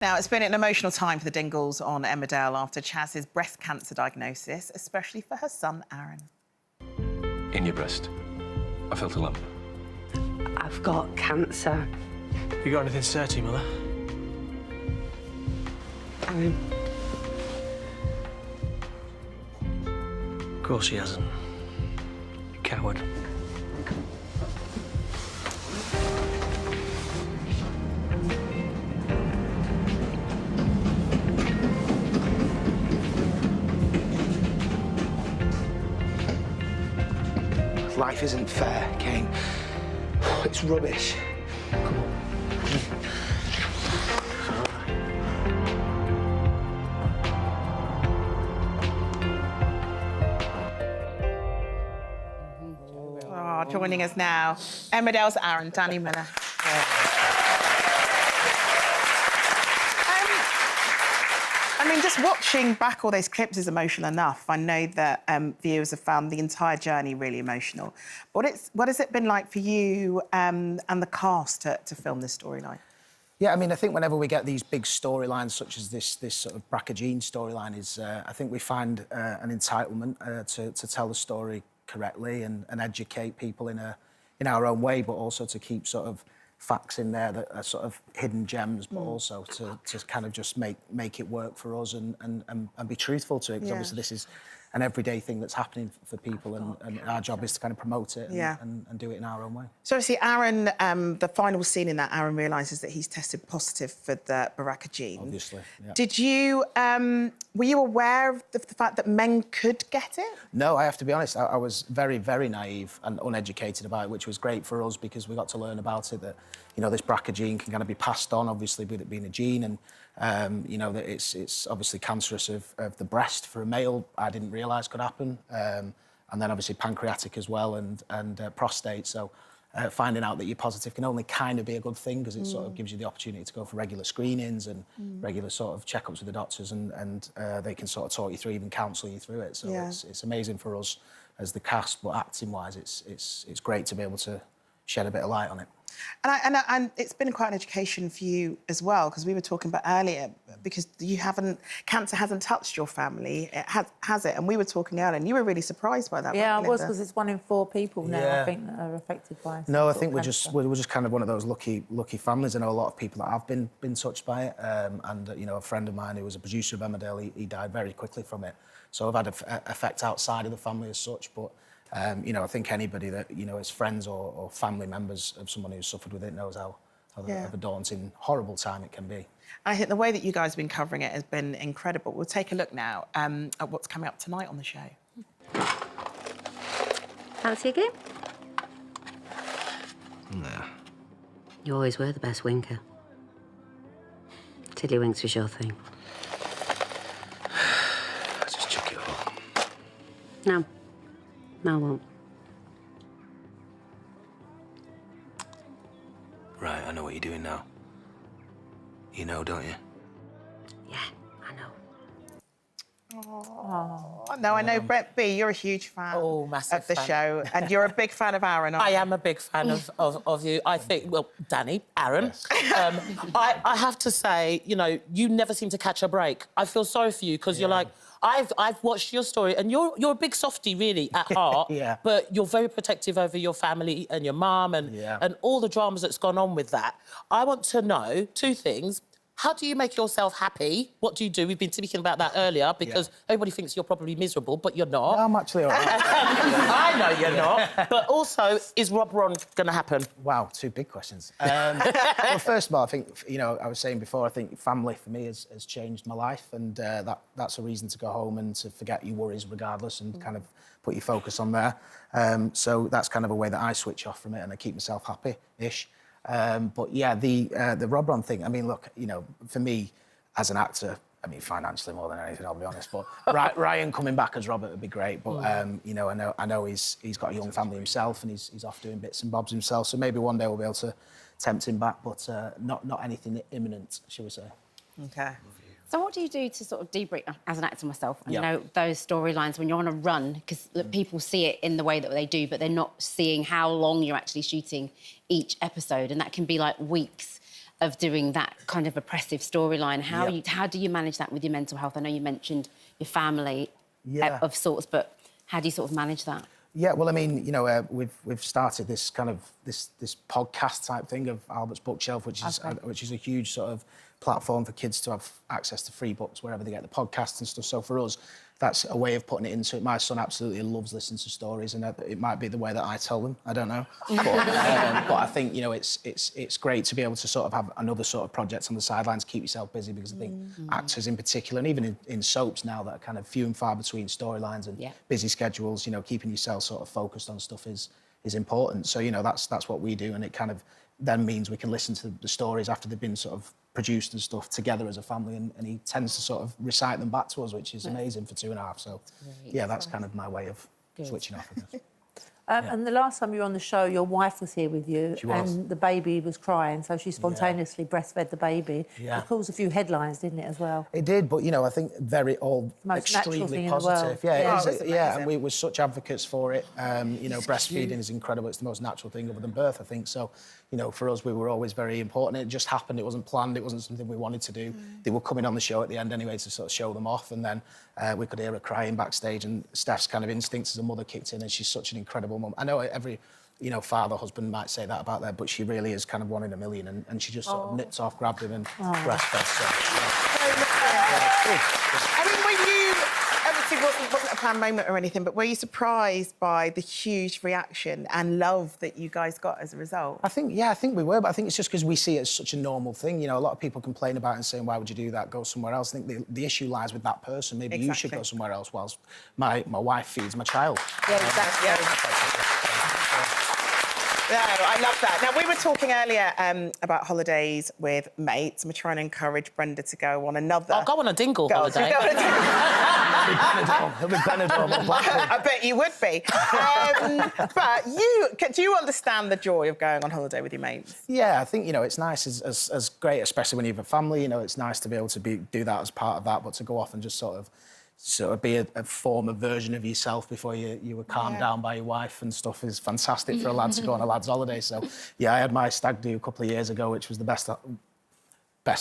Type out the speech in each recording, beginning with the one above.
Now, it's been an emotional time for the Dingles on Emmerdale after Chaz's breast cancer diagnosis, especially for her son, Aaron. In your breast. I felt a lump. I've got cancer. You got anything to say to you, Mother? Aaron. Of course he hasn't. You coward. Life isn't fair, Kane. It's rubbish. Come on. Oh, joining us now, Emmerdale's Aaron, Danny Miller. I mean, just watching back all those clips is emotional enough. I know that viewers have found the entire journey really emotional. What has it been like for you and the cast to film this storyline? Yeah, I mean, I think whenever we get these big storylines, such as this sort of BRCA gene storyline, I think we find an entitlement to tell the story correctly and educate people in our own way, but also to keep sort of facts in there that are sort of hidden gems, but also to kind of just make it work for us and be truthful to it, because obviously this is an everyday thing that's happening for people, and our job is to kind of promote it and do it in our own way. So obviously Aaron, the final scene in that, Aaron realises that he's tested positive for the BRCA gene. Obviously, yeah. Did you, were you aware of the fact that men could get it? No, I have to be honest, I was very, very naive and uneducated about it, which was great for us because we got to learn about it, that, you know, this BRCA gene can kind of be passed on, obviously, with it being a gene, and, you know, that it's obviously cancerous of the breast for a male. I didn't realise could happen. And then obviously pancreatic as well, and prostate. So finding out that you're positive can only kind of be a good thing, because it sort of gives you the opportunity to go for regular screenings and regular sort of checkups with the doctors, and they can sort of talk you through, even counsel you through it. So it's amazing for us as the cast, but acting-wise, it's great to be able to shed a bit of light on it. And it's been quite an education for you as well, because we were talking about earlier, because cancer hasn't touched your family, has it? And we were talking earlier, and you were really surprised by that. Yeah, I was, because it's 1 in 4 people now, I think, that are affected by it. No, I think we're just kind of one of those lucky families. I know a lot of people that have been touched by it, and you know, a friend of mine who was a producer of Emmerdale, he died very quickly from it. So I've had an effect outside of the family as such, but you know, I think anybody that, you know, is friends or family members of someone who's suffered with it knows how of a daunting, horrible time it can be. I think the way that you guys have been covering it has been incredible. We'll take a look now at what's coming up tonight on the show. Fancy a game? Nah. You always were the best winker. Tiddlywinks was your thing. Just chuck it all. No. No, I won't. Right, I know what you're doing now. You know, don't you? Yeah, I know. Oh, no, I know, Brett B, you're a huge fan of the show, and you're a big fan of Aaron, aren't I you? am a big fan of you. I think, well, Danny, Aaron, I have to say, you know, you never seem to catch a break. I feel sorry for you, because you're like, I've watched your story, and you're a big softie, really, at heart. But you're very protective over your family and your mum and all the dramas that's gone on with that. I want to know 2 things. How do you make yourself happy? What do you do? We've been speaking about that earlier, because everybody thinks you're probably miserable, but you're not. No, I'm actually all right. I know you're not. But also, is Rob Ron going to happen? Wow, 2 big questions. Well, first of all, I think, you know, I was saying before, I think family for me has changed my life, and that's a reason to go home and to forget your worries regardless, and kind of put your focus on there. So that's kind of a way that I switch off from it, and I keep myself happy-ish. But yeah, the Rob Ron thing, I mean, look, you know, for me as an actor, I mean, financially more than anything, I'll be honest, but Ryan coming back as Robert would be great. But, you know, I know he's got a young family himself, and he's off doing bits and bobs himself, so maybe one day we'll be able to tempt him back, but not anything imminent, shall we say. OK. So what do you do to sort of debrief, as an actor myself, and know those storylines when you're on a run? Because people see it in the way that they do, but they're not seeing how long you're actually shooting each episode, and that can be like weeks. of doing that kind of oppressive storyline. How do you manage that with your mental health? I know you mentioned your family of sorts, but how do you sort of manage that? Yeah, well, I mean, you know, we've started this kind of this podcast type thing of Albert's Bookshelf, which is a huge sort of platform for kids to have access to free books wherever they get the podcasts and stuff. So for us, that's a way of putting it into it. My son absolutely loves listening to stories, and it might be the way that I tell them. I don't know, but I think, you know, it's great to be able to sort of have another sort of project on the sidelines, keep yourself busy, because I think actors in particular, and even in soaps now that are kind of few and far between storylines and busy schedules, you know, keeping yourself sort of focused on stuff is important. So, you know, that's what we do, and it kind of then means we can listen to the stories after they've been sort of produced and stuff together as a family, and he tends to sort of recite them back to us, which is amazing for 2.5. So, yeah, that's kind of my way of switching off, I guess. And the last time you were on the show, your wife was here with you. She was. And the baby was crying, so she spontaneously breastfed the baby. Yeah. It caused a few headlines, didn't it, as well? It did, but, you know, I think Most natural thing extremely in the world. positive. Yeah, it is. it's Yeah, amazing. and we were such advocates for it. You know, breastfeeding is incredible. It's the most natural thing other than birth, I think. So, you know, for us, we were always very important. It just happened. It wasn't planned. It wasn't something we wanted to do. They were coming on the show at the end anyway to sort of show them off, and then we could hear her crying backstage, and Steph's kind of instincts as a mother kicked in, and she's such an incredible mum. I know every, you know, father, husband might say that about that, but she really is kind of one in a million, and she just sort of nipped off, grabbed him and breastfed. I mean, were you... Obviously, it wasn't a planned moment or anything, but were you surprised by the huge reaction and love that you guys got as a result? I think we were, but I think it's just because we see it as such a normal thing. You know, a lot of people complain about it and saying, why would you do that? Go somewhere else. I think the issue lies with that person. Maybe you should go somewhere else whilst my wife feeds my child. Yeah, exactly. No, I love that. Now, we were talking earlier about holidays with mates, and we're trying to encourage Brenda to go on another... I'll go on a dingle holiday. He'll be Benidorm or Blackpool. I bet you would be. But do you understand the joy of going on holiday with your mates? Yeah, I think, you know, it's nice as great, especially when you have a family. You know, it's nice to be able to do that as part of that, but to go off and just sort of be a form, a version of yourself before you were calmed down by your wife and stuff is fantastic for a lad to go on a lad's holiday. So, yeah, I had my stag do a couple of years ago, which was the best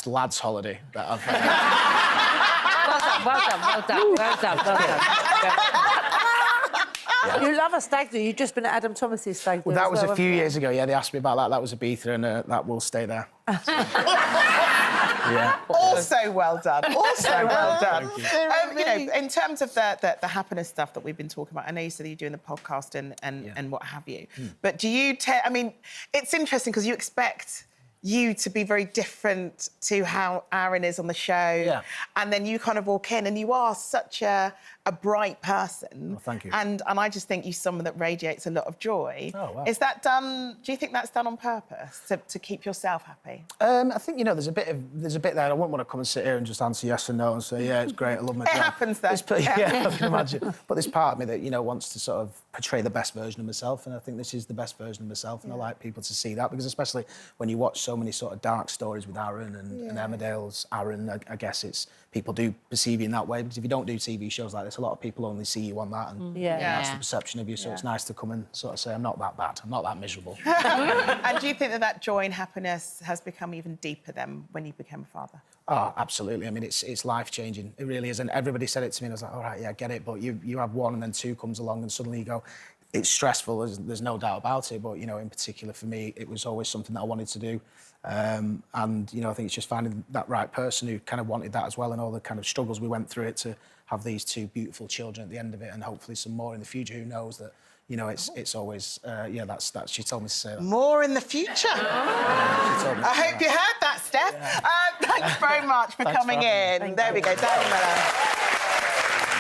lads holiday that I've Well done. You love a stag do. You've just been at Adam Thomas's stag do. Well, that was a few haven't you? years ago. Yeah, they asked me about that. That was Ibiza, and that will stay there. Yeah. Also well done. Also well done. Thank You know, in terms of the happiness stuff that we've been talking about, I know you said you're doing the podcast and what have you. But do you... I mean, it's interesting because you expect you to be very different to how Aaron is on the show. Yeah. And then you kind of walk in and you are such a bright person. Oh, thank you. And I just think you're someone that radiates a lot of joy. Oh, wow. Is that done... Do you think that's done on purpose, to keep yourself happy? I think, you know, there's a bit there. I wouldn't want to come and sit here and just answer yes and no and say, yeah, it's great, I love my job. It happens, though. Yeah, I can imagine. But there's part of me that, you know, wants to sort of portray the best version of myself, and I think this is the best version of myself, and I like people to see that, because especially when you watch so many sort of dark stories with Aaron and Emmerdale's Aaron, I guess it's... People do perceive you in that way, because if you don't do TV shows like this, a lot of people only see you on that, and that's the perception of you, so it's nice to come and sort of say, I'm not that bad, I'm not that miserable. And do you think that joy and happiness has become even deeper then when you became a father? Oh, absolutely. I mean, it's life-changing. It really is. And everybody said it to me, and I was like, all right, yeah, I get it. But you have one, and then two comes along, and suddenly you go, it's stressful, there's no doubt about it. But, you know, in particular for me, it was always something that I wanted to do. And, you know, I think it's just finding that right person who kind of wanted that as well, and all the kind of struggles we went through it to have these two beautiful children at the end of it, and hopefully some more in the future. Who knows that... You know, it's always, that's she told me to say that. More in the future. I hope you heard that, Steph. Thanks very much for coming in. There we go, Danny Miller.